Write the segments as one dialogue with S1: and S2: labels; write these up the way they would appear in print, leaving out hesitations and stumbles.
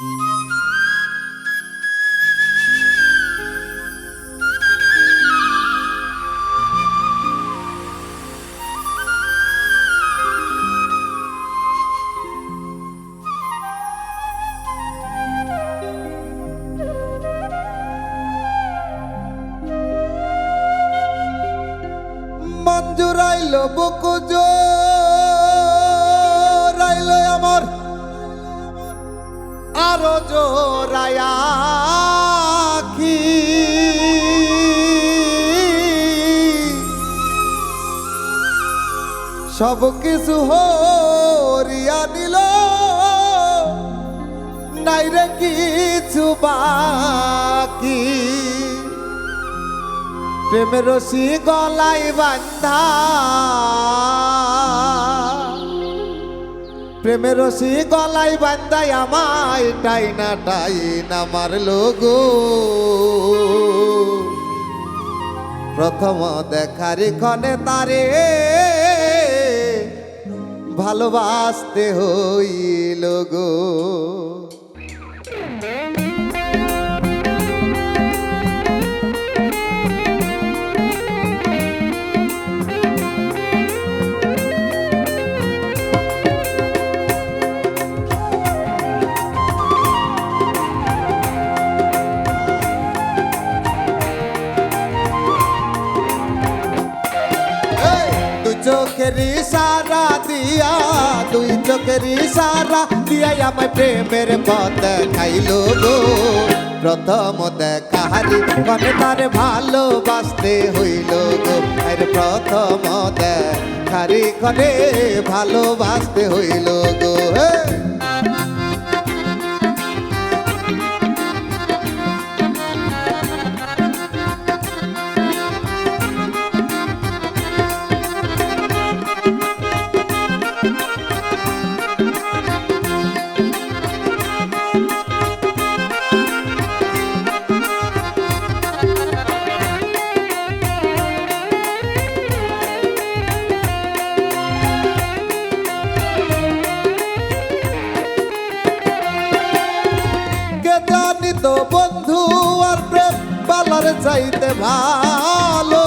S1: মন জুড়াইল বুকু জোরাইল আমার আরো জোরায়া কি সব কিছু হরিয়া নিল নাই রে কিছু বাকি প্রেমের রশি গলায় বান্ধা প্রেমের রশি গলায় বান্ধাই আমায় টাইনা মারলো গো প্রথম দেখার ক্ষণে তারে ভালোবাসতে হইল গো চোখের ইশারা দিয়া দুই চোখের ইশারা দিয়া আমায় প্রেমের পথ দেখাইলো গো প্রথম দেখারি কনে তারে ভালোবাসতে হইল গো আরে প্রথম দেখারি কনে ভালোবাসতে হইল গো তো বন্ধু আর প্রেম পালার চাইতে ভালো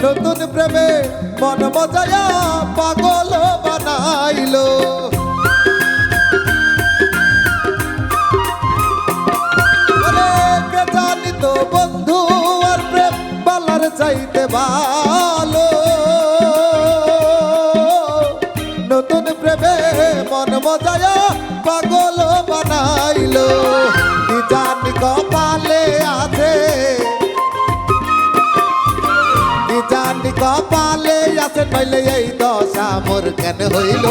S1: নতুন প্রেমে মন মজায়া পাগল বানাইলো কে জানি তো বন্ধু আর প্রেম পালার চাইতে ভালো নতুন প্রেমে মন মজায়া পাগল বানাইলো কি জানি কপালে আছে কি জানি কপালে আছে নইলে এই দশা মোর কেন হইল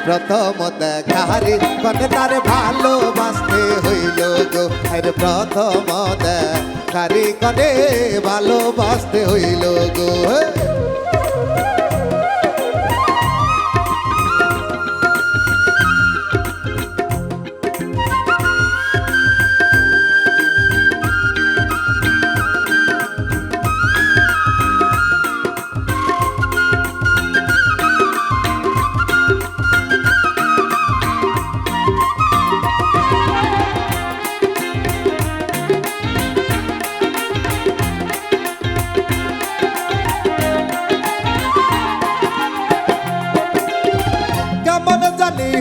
S1: প্রথম দেখারি কনে তারে ভালোবাসতে হইল গো আরে প্রথম দেখারি কনে ভালোবাসতে হইল গো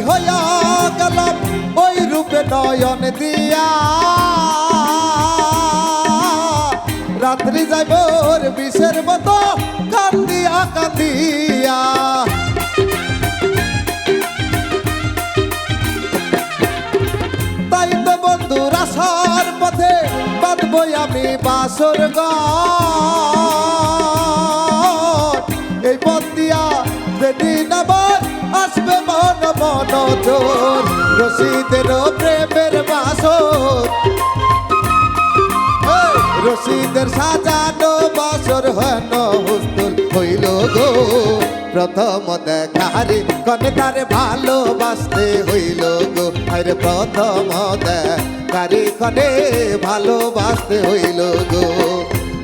S1: হইয়া গেলাম ওই রূপে নয়ন দিয়া রাত্রি যাইব বিষের মতো কান্দিয়া কান্দিয়া তাই তো বন্ধুর আসার পথে বাঁধবো আমি বাসর গান এই পথ দিয়া যেদিন আবার আসবে মন মন জোর রশিদের প্রেমের বাসর রশিদের সাজানো বাসর হেন হুস্তুল হইল গো প্রথম দেখারি কনে তারে ভালোবাসতে হইল গো আরে প্রথম দেখারি কনে ভালোবাসতে হইল গো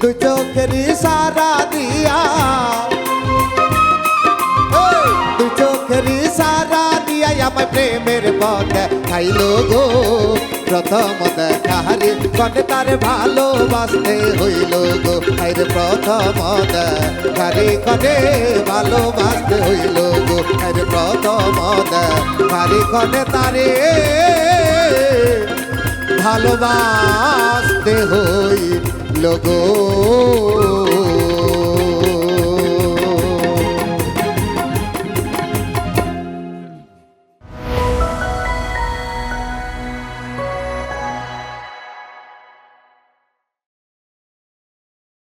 S1: দুই চোখের ইশারা দিয়া দুই চোখের ইশারা দিয়া আমায় প্রেমের পথ খাইল গো প্রথম দেখারি কনে তারে ভালোবাসতে হইল গো আরে প্রথম দেখারি কনে ভালোবাসতে হইল গো আরে প্রথম দেখারি কনে তারে ভালোবাসতে হইল গো